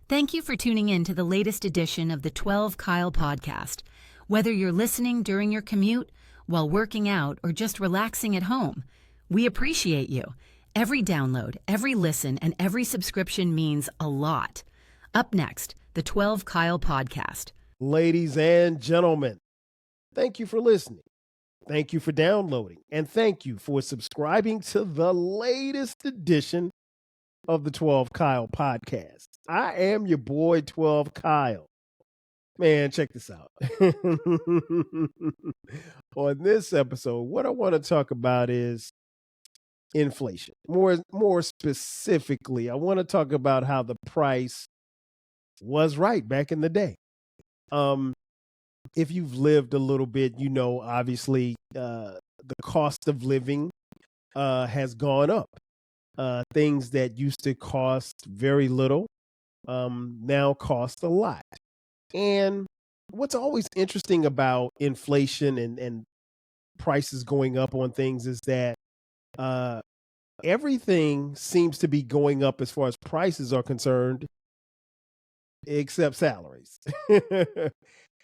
Thank you for tuning in to the latest edition of the 12 Kyle podcast. Whether you're listening during your commute, while working out, or just relaxing at home, we appreciate you. Every download, every listen, and every subscription means a lot. Up next, the 12 Kyle podcast. Ladies and gentlemen, thank you for listening. Thank you for downloading. And thank you for subscribing to the latest edition of the 12 Kyle podcast. I am your boy, 12 Kyle. Man, check this out. On this episode, what I want to talk about is inflation. More specifically, I want to talk about how the price was right back in the day. If you've lived a little bit, you know, obviously, the cost of living has gone up. Things that used to cost very little now cost a lot. And what's always interesting about inflation and prices going up on things is that everything seems to be going up as far as prices are concerned, except salaries.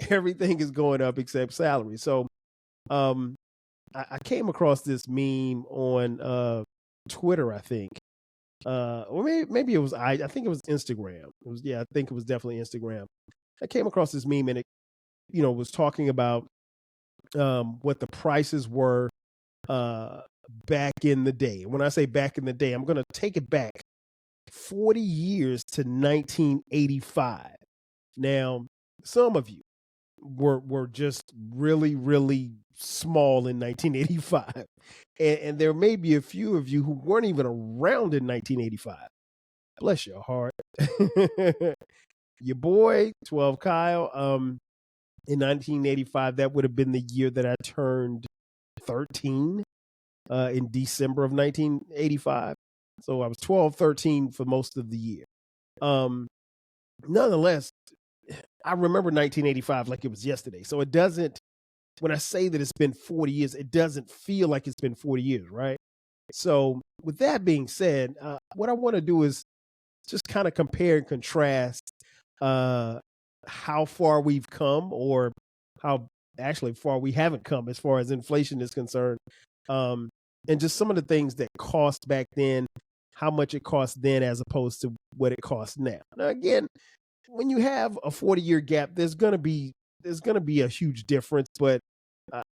Everything is going up except salaries. So I came across this meme on Twitter, I think. Or maybe it was I think it was Instagram. I think it was definitely Instagram. I came across this meme and it, was talking about what the prices were back in the day. And when I say back in the day, I'm going to take it back 40 years to 1985. Now, some of you were just really, really small in 1985. And there may be a few of you who weren't even around in 1985. Bless your heart. Your boy, 12 Kyle, in 1985, that would have been the year that I turned 13 in December of 1985. So I was 12, 13 for most of the year. Nonetheless, I remember 1985 like it was yesterday. So it doesn't, when I say that it's been 40 years, it doesn't feel like it's been 40 years, right? So with that being said, what I want to do is just kind of compare and contrast how far we've come, or how actually far we haven't come as far as inflation is concerned, and just some of the things that cost back then, how much it cost then as opposed to what it costs now. Now, again, when you have a 40-year gap, there's gonna be a huge difference. But I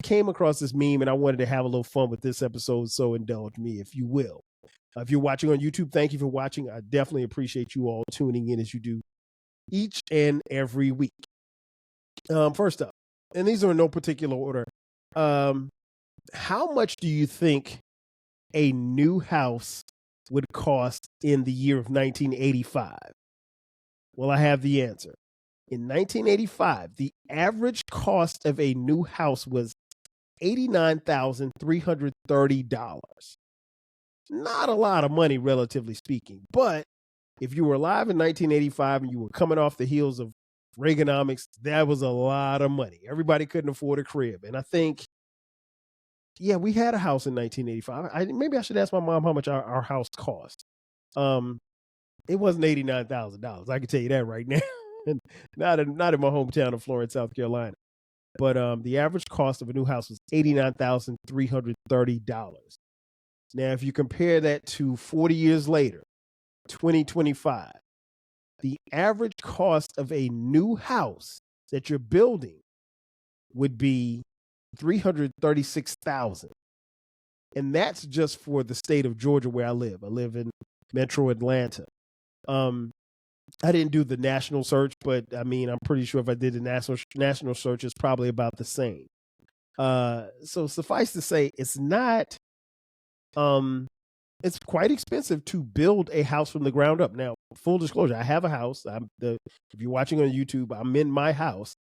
came across this meme and I wanted to have a little fun with this episode, so indulge me, if you will. If you're watching on YouTube, thank you for watching. I definitely appreciate you all tuning in as you do each and every week. First up, and these are in no particular order, how much do you think a new house would cost in the year of 1985? Well, I have the answer. In 1985, the average cost of a new house was $89,330. Not a lot of money, relatively speaking. But if you were alive in 1985 and you were coming off the heels of Reaganomics, that was a lot of money. Everybody couldn't afford a crib. And I think, we had a house in 1985. Maybe I should ask my mom how much our house cost. It wasn't $89,000. I can tell you that right now. not in my hometown of Florence, South Carolina. But the average cost of a new house was $89,330. Now, if you compare that to 40 years later, 2025, the average cost of a new house that you're building would be $336,000. And that's just for the state of Georgia where I live. I live in Metro Atlanta. I didn't do the national search, but I mean, I'm pretty sure if I did the national search, it's probably about the same. So suffice to say, it's not, it's quite expensive to build a house from the ground up. Now, full disclosure, I have a house. If you're watching on YouTube, I'm in my house.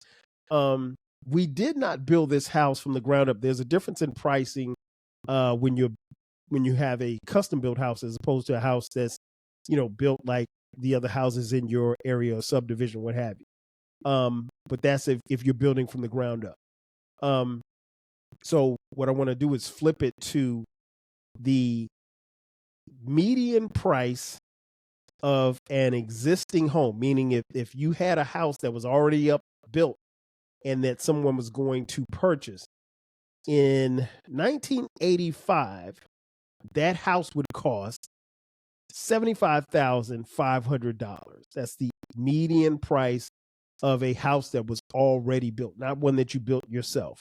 We did not build this house from the ground up. There's a difference in pricing when you have a custom built house as opposed to a house that's, built like the other houses in your area or subdivision, what have you. But that's if you're building from the ground up. So what I want to do is flip it to the median price of an existing home, meaning if you had a house that was already up built and that someone was going to purchase in 1985, that house would cost $75,500. That's the median price of a house that was already built, not one that you built yourself.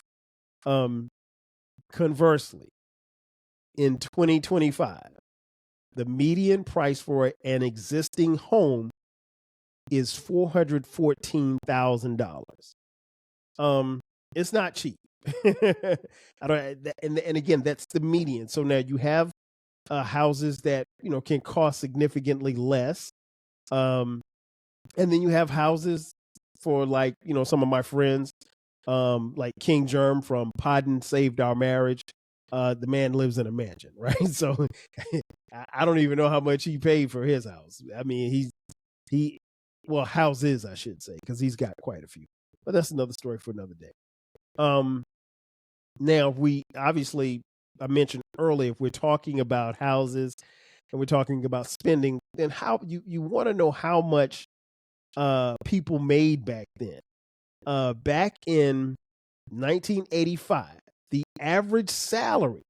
Conversely, in 2025, the median price for an existing home is $414,000. It's not cheap. I don't, and again, that's the median. So now you have houses that can cost significantly less, and then you have houses for like some of my friends, like King Germ from Podden Saved Our Marriage. The man lives in a mansion, right? So I don't even know how much he paid for his house. I mean, houses, I should say, because he's got quite a few. But that's another story for another day. Now we obviously, I mentioned earlier, if we're talking about houses and we're talking about spending, then how you want to know how much people made back then. Back in 1985, the average salary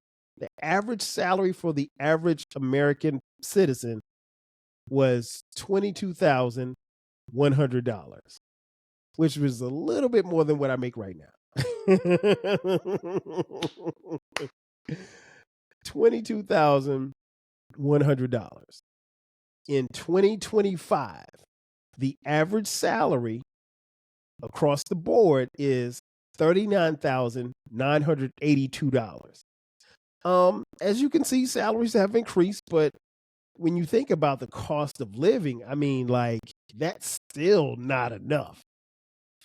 for the average American citizen was $22,100, which was a little bit more than what I make right now. $22,100. In 2025, the average salary across the board is $39,982. As you can see, salaries have increased, but when you think about the cost of living, I mean, like, that's still not enough.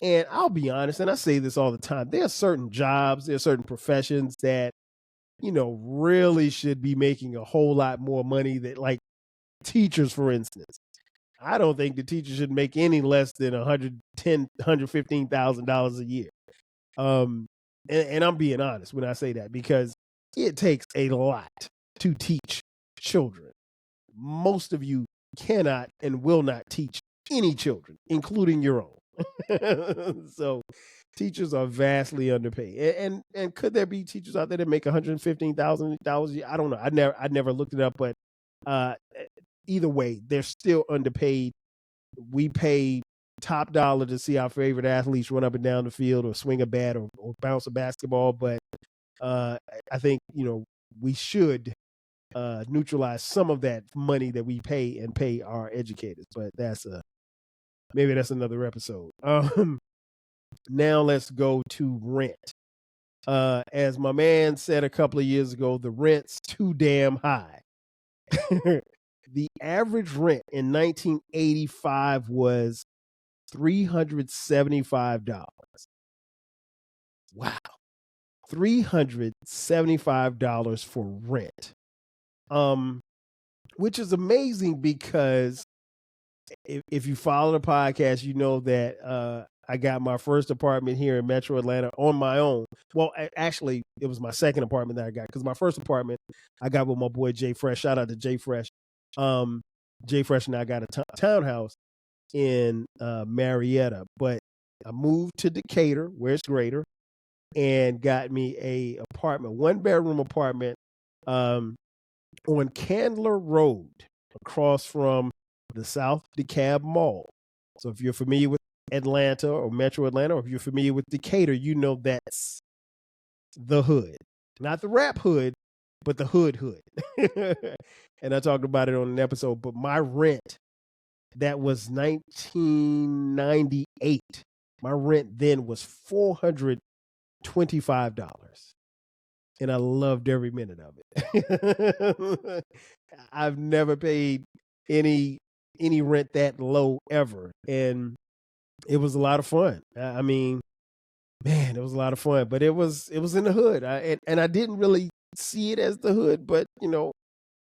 And I'll be honest, and I say this all the time, there are certain jobs, there are certain professions that, really should be making a whole lot more money, that, like teachers, for instance. I don't think the teacher should make any less than $115,000 a year. And I'm being honest when I say that, because it takes a lot to teach children. Most of you cannot and will not teach any children, including your own. So teachers are vastly underpaid. And could there be teachers out there that make $115,000 a year? I don't know. I never looked it up, but either way, they're still underpaid. We pay top dollar to see our favorite athletes run up and down the field or swing a bat or bounce a basketball, but I think we should neutralize some of that money that we pay and pay our educators. But maybe that's another episode. Now let's go to rent. As my man said a couple of years ago, the rent's too damn high. The average rent in 1985 was $375. Wow. $375 for rent. Which is amazing, because if you follow the podcast, you know that I got my first apartment here in Metro Atlanta on my own. Well, actually, it was my second apartment that I got, because my first apartment I got with my boy Jay Fresh. Shout out to Jay Fresh. Jay Fresh and I got a townhouse in Marietta, but I moved to Decatur, where it's greater, and got me a apartment, 1-bedroom apartment, on Candler Road, across from the South DeKalb Mall. So if you're familiar with Atlanta or Metro Atlanta, or if you're familiar with Decatur, you know that's the hood. Not the rap hood, but the hood. And I talked about it on an episode, but my rent, that was 1998. My rent then was $425. And I loved every minute of it. I've never paid any rent that low ever. And it was a lot of fun. I mean, man, it was a lot of fun, but it was in the hood. And I didn't really see it as the hood, but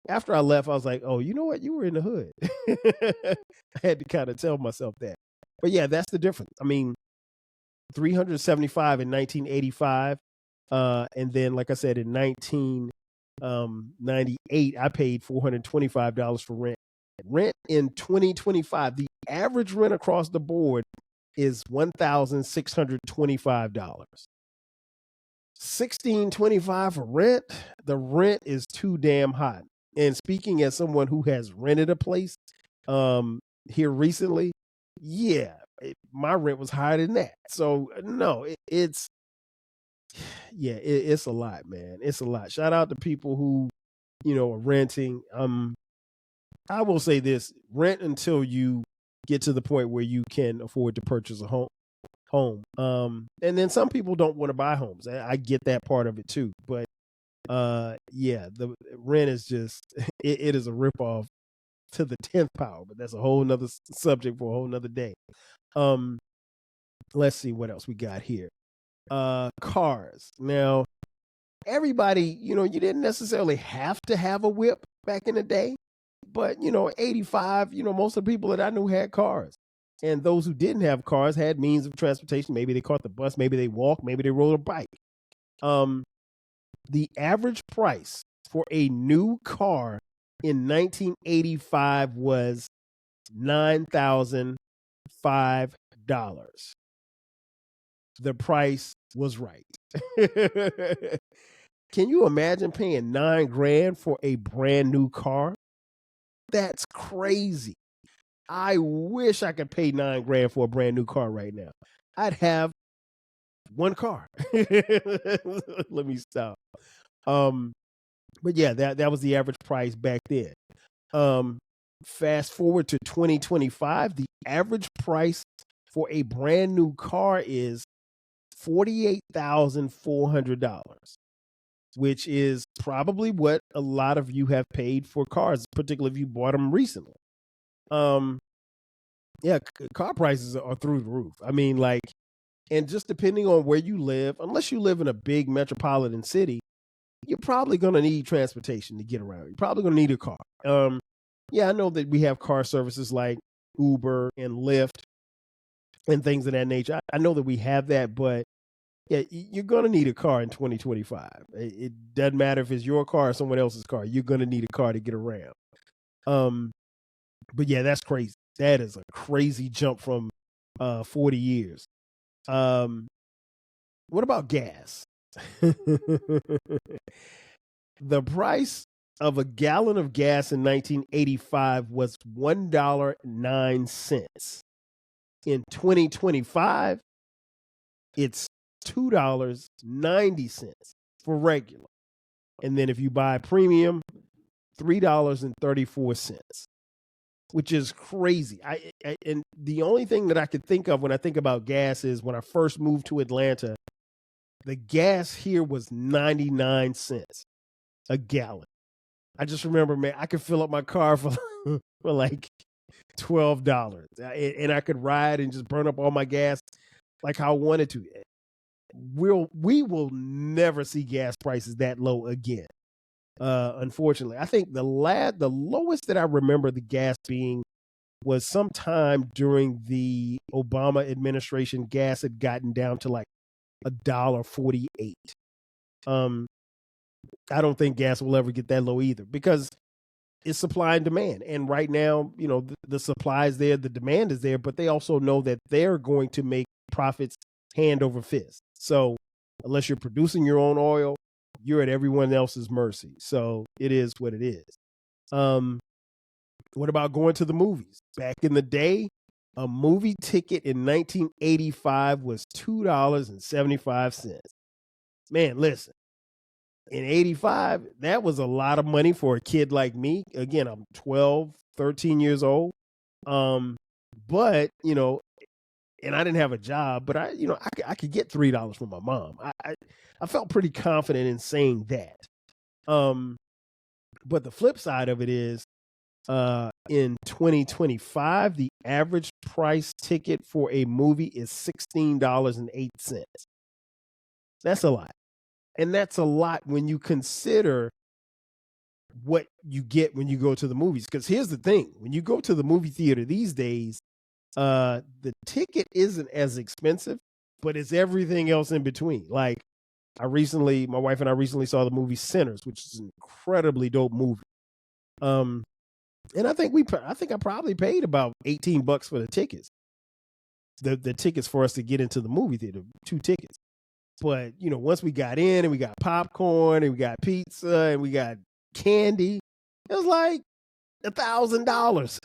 after I left, I was like, oh, you know what? You were in the hood. I had to kind of tell myself that. But yeah, that's the difference. I mean, $375 in 1985. And then, like I said, in 1998, I paid $425 for rent. Rent in 2025, the average rent across the board is $1,625. $1,625 for rent. The rent is too damn hot. And speaking as someone who has rented a place here recently, yeah, my rent was higher than that. So no, it's it's a lot, man. It's a lot. Shout out to people who are renting. I will say this: rent until you get to the point where you can afford to purchase a home. And then some people don't want to buy homes. I get that part of it too. But the rent is just it is a ripoff to the 10th power. But that's a whole nother subject for a whole nother day. Let's see what else we got here. Cars. Now, everybody, you didn't necessarily have to have a whip back in the day. But, 85, most of the people that I knew had cars. And those who didn't have cars had means of transportation. Maybe they caught the bus, maybe they walked, maybe they rode a bike. The average price for a new car in 1985 was $9,005. The price was right. Can you imagine paying $9,000 for a brand new car? That's crazy. I wish I could pay $9,000 for a brand new car right now. I'd have one car. Let me stop. But yeah, that was the average price back then. Fast forward to 2025, the average price for a brand new car is $48,400, which is probably what a lot of you have paid for cars, particularly if you bought them recently. Car prices are through the roof. I mean, and just depending on where you live, unless you live in a big metropolitan city, you're probably going to need transportation to get around. You're probably going to need a car. I know that we have car services like Uber and Lyft and things of that nature. I know that we have that, but yeah, you're going to need a car in 2025. It doesn't matter if it's your car or someone else's car. You're going to need a car to get around. But yeah, that's crazy. That is a crazy jump from 40 years. What about gas? The price of a gallon of gas in 1985 was $1.09. In 2025, it's $2.90 for regular. And then if you buy premium, $3.34, which is crazy. And the only thing that I could think of when I think about gas is when I first moved to Atlanta, the gas here was 99 cents a gallon. I just remember, man, I could fill up my car for like $12, and I could ride and just burn up all my gas like how I wanted to. We will never see gas prices that low again. Unfortunately, I think the lowest that I remember the gas being was sometime during the Obama administration. Gas had gotten down to like $1.48. I don't think gas will ever get that low either because it's supply and demand. And right now, the supply is there, the demand is there, but they also know that they're going to make profits hand over fist. So unless you're producing your own oil, you're at everyone else's mercy. So it is what it is. What about going to the movies? Back in the day, a movie ticket in 1985 was $2.75. Man, listen, in 85, that was a lot of money for a kid like me. Again, I'm 12, 13 years old. But, and I didn't have a job, but I could get $3 from my mom. I felt pretty confident in saying that. But the flip side of it is, in 2025, the average price ticket for a movie is $16.08. That's a lot. And that's a lot when you consider what you get when you go to the movies. Because here's the thing. When you go to the movie theater these days, the ticket isn't as expensive, but it's everything else in between. Like my wife and I recently saw the movie Sinners, which is an incredibly dope movie. And I think I probably paid about $18 for the tickets. The tickets for us to get into the movie theater, 2 tickets. But, once we got in and we got popcorn and we got pizza and we got candy, it was like $1,000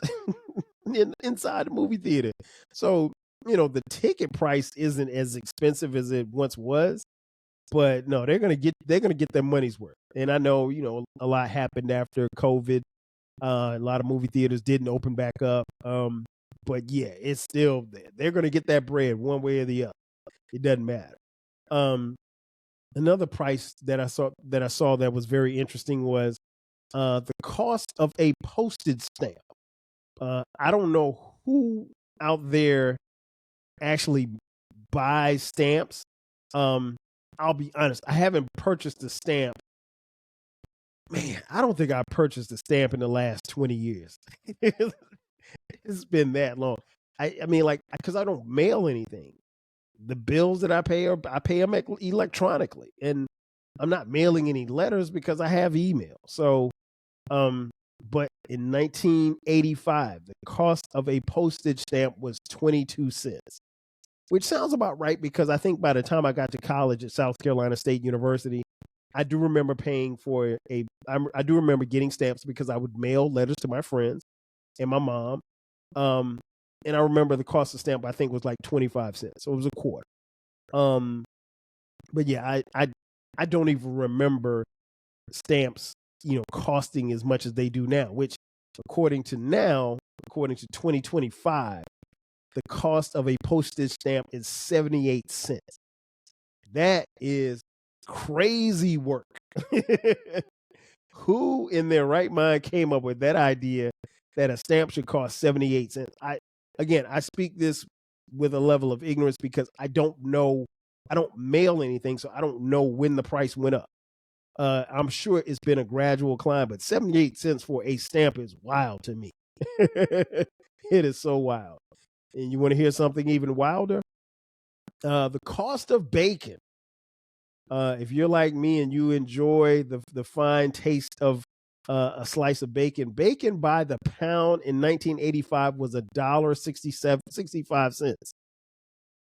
inside the movie theater. So, the ticket price isn't as expensive as it once was, but no, they're gonna get their money's worth. And I know, a lot happened after COVID. A lot of movie theaters didn't open back up. But yeah, it's still there. They're gonna get that bread one way or the other. It doesn't matter. Um, Another price that I saw that was very interesting was the cost of a postage stamp. I don't know who out there actually buys stamps. I'll be honest, I haven't purchased a stamp. Man, I don't think I purchased a stamp in the last 20 years. It's been that long. I mean, like, because I don't mail anything. The bills that I pay them electronically, and I'm not mailing any letters because I have email. So, but in 1985, the cost of a postage stamp was 22 cents, which sounds about right because I think by the time I got to college at South Carolina State University, I do remember paying for I do remember getting stamps because I would mail letters to my friends and my mom. Um, and I remember the cost of stamp I think was like 25 cents, so it was a quarter. Um, but yeah, I don't even remember stamps, costing as much as they do now. Which, according to 2025, the cost of a postage stamp is 78 cents. That is crazy work. Who in their right mind came up with that idea that a stamp should cost 78 cents? I speak this with a level of ignorance because I don't know. I don't mail anything, so I don't know when the price went up. I'm sure it's been a gradual climb, but 78 cents for a stamp is wild to me. It is so wild. And you want to hear something even wilder? The cost of bacon. If you're like me and you enjoy the fine taste of a slice of bacon, bacon by the pound in 1985 was $1.65.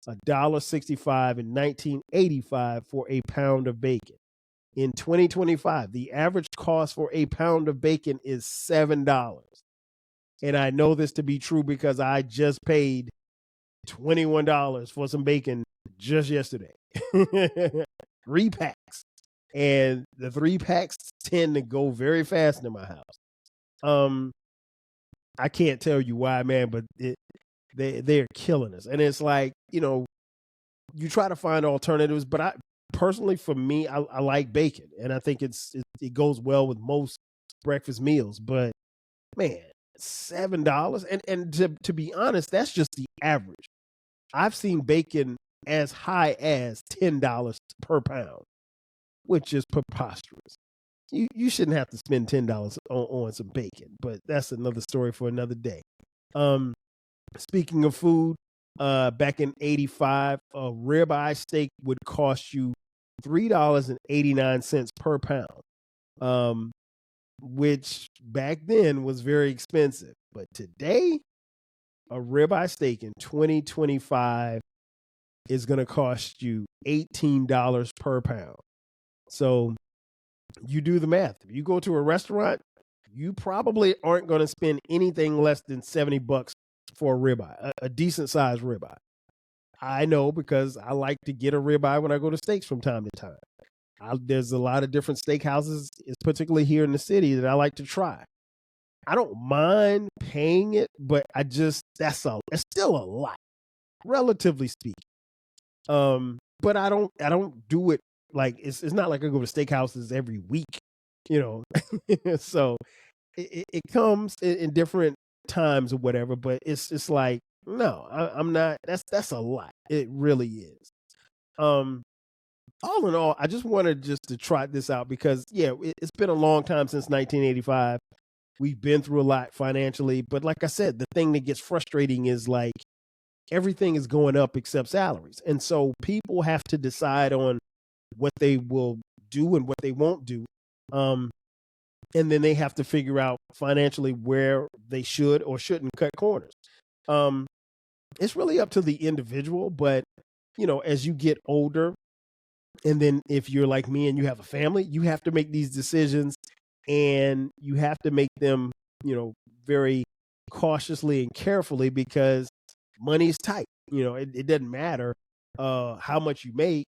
$1.65 in 1985 for a pound of bacon. In 2025, the average cost for a pound of bacon is $7. And I know this to be true because I just paid $21 for some bacon just yesterday. 3 packs. And the 3 packs tend to go very fast in my house. I can't tell you why, man, but they're killing us. And it's like, you try to find alternatives, but I personally, for me, I like bacon, and I think it goes well with most breakfast meals. But man, $7, and to be honest, that's just the average. I've seen bacon as high as $10 per pound, which is preposterous. You shouldn't have to spend $10 on some bacon, but that's another story for another day. Speaking of food, back in 85, a ribeye steak would cost you $3.89 per pound, which back then was very expensive. But today, a ribeye steak in 2025 is going to cost you $18 per pound. So you do the math. If you go to a restaurant, you probably aren't going to spend anything less than $70 for a ribeye, a decent sized ribeye. I know because I like to get a ribeye when I go to steaks from time to time. There's a lot of different steakhouses, particularly here in the city, that I like to try. I don't mind paying it, but that's still a lot, relatively speaking. But I don't do it like it's not like I go to steakhouses every week, So it comes in different times or whatever. But it's like no, I'm not. That's a lot. It really is. All in all, I just wanted to try this out because it's been a long time since 1985. We've been through a lot financially, but like I said, the thing that gets frustrating is like everything is going up except salaries. And so people have to decide on what they will do and what they won't do. and then they have to figure out financially where they should or shouldn't cut corners. It's really up to the individual, but as you get older, and then if you're like me and you have a family, you have to make these decisions, and you have to make them, very cautiously and carefully, because money is tight. It doesn't matter how much you make.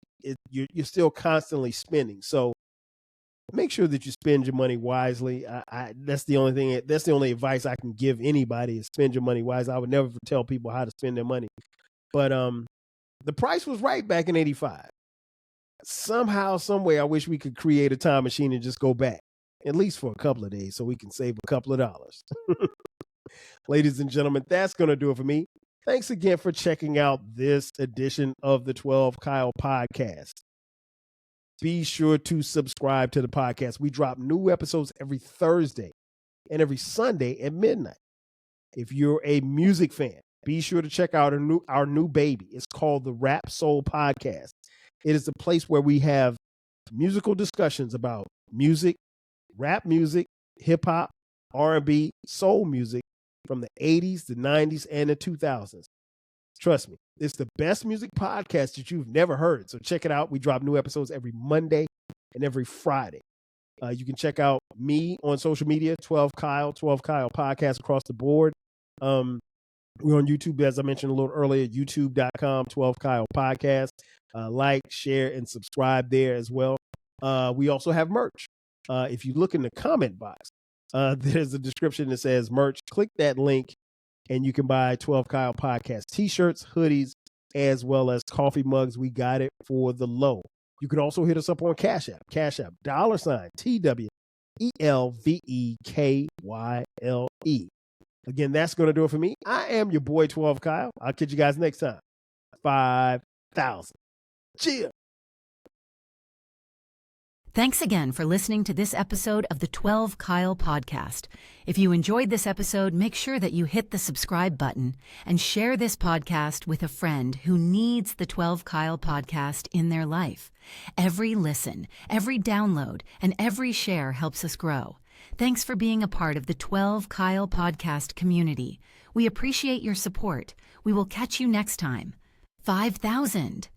You're still constantly spending. So make sure that you spend your money wisely. That's the only thing. That's the only advice I can give anybody, is spend your money wisely. I would never tell people how to spend their money. But the price was right back in '85. Somehow, some way, I wish we could create a time machine and just go back, at least for a couple of days, so we can save a couple of dollars. Ladies and gentlemen, that's going to do it for me. Thanks again for checking out this edition of the 12 Kyle podcast. Be sure to subscribe to the podcast. We drop new episodes every Thursday and every Sunday at midnight. If you're a music fan, be sure to check out our new baby. It's called the Rap Soul Podcast. It is a place where we have musical discussions about music, rap music, hip hop, R&B, soul music from the 80s, the 90s, and the 2000s. Trust me, it's the best music podcast that you've never heard. So check it out. We drop new episodes every Monday and every Friday. You can check out me on social media, 12 Kyle podcast across the board. We're on YouTube, as I mentioned a little earlier, youtube.com, 12 Kyle podcast. Like, share, and subscribe there as well. We also have merch. If you look in the comment box, there's a description that says merch. Click that link, and you can buy 12 Kyle podcast t-shirts, hoodies, as well as coffee mugs. We got it for the low. You can also hit us up on Cash App, $TWELVEKYLE. Again, that's going to do it for me. I am your boy, 12 Kyle. I'll catch you guys next time. 5,000. Cheers. Thanks again for listening to this episode of the 12 Kyle podcast. If you enjoyed this episode, make sure that you hit the subscribe button and share this podcast with a friend who needs the 12 Kyle podcast in their life. Every listen, every download, and every share helps us grow. Thanks for being a part of the 12 Kyle podcast community. We appreciate your support. We will catch you next time. 5,000.